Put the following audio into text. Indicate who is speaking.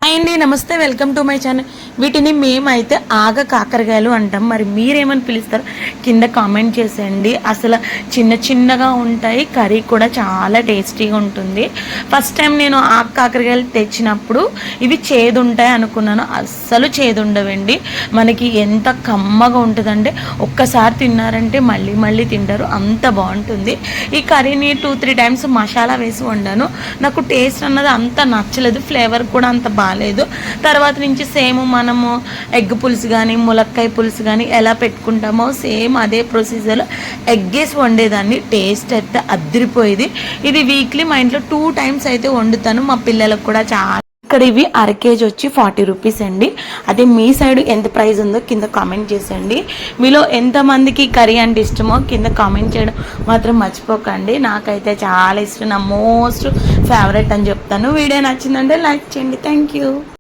Speaker 1: Hi అండి, నమస్తే, welcome to my channel. వీటిని మేమైతే ఆగ కాకరకాయలు అంటాం. మరి మీరేమని పిలుస్తారు కింద కామెంట్ చేసేయండి. అసలు చిన్న చిన్నగా ఉంటాయి, కర్రీ కూడా చాలా టేస్టీగా ఉంటుంది. ఫస్ట్ టైం నేను ఆగ కాకరకాయలు తెచ్చినప్పుడు ఇవి చేదు ఉంటాయి అనుకున్నాను. అస్సలు చేదు ఉండవండి. మనకి ఎంత కమ్మగా ఉంటుందంటే ఒక్కసారి తిన్నారంటే మళ్ళీ మళ్ళీ తింటారు, అంత బాగుంటుంది. ఈ కర్రీని 2-3 టైమ్స్ మసాలా వేసి వండాను. నాకు టేస్ట్ అన్నది అంత నచ్చలేదు, ఫ్లేవర్ కూడా అంత బాగాలేదు. తర్వాత నుంచి సేమ్ మనము ఎగ్ పులుసు కానీ ములక్కాయ పులుసు కానీ ఎలా పెట్టుకుంటామో సేమ్ అదే ప్రొసీజర్లో ఎగ్గేసి వండేదాన్ని. టేస్ట్ అయితే అద్దరిపోయేది. ఇది వీక్లీ మా ఇంట్లో 2 టైమ్స్ అయితే వండుతాను. మా పిల్లలకు కూడా చాలా. ఇక్కడ ఇవి అర కేజీ వచ్చి 40 రూపీస్ అండి. అదే మీ సైడ్ ఎంత ప్రైస్ ఉందో కింద కామెంట్ చేసేయండి. మీలో ఎంతమందికి కర్రీ అంటే ఇష్టమో కింద కామెంట్ చేయడం మాత్రం మర్చిపోకండి. నాకైతే చాలా ఇష్టం, నా మోస్ట్ ఫేవరెట్ అని చెప్తాను. వీడియో నచ్చిందంటే లైక్ చేయండి. Thank you.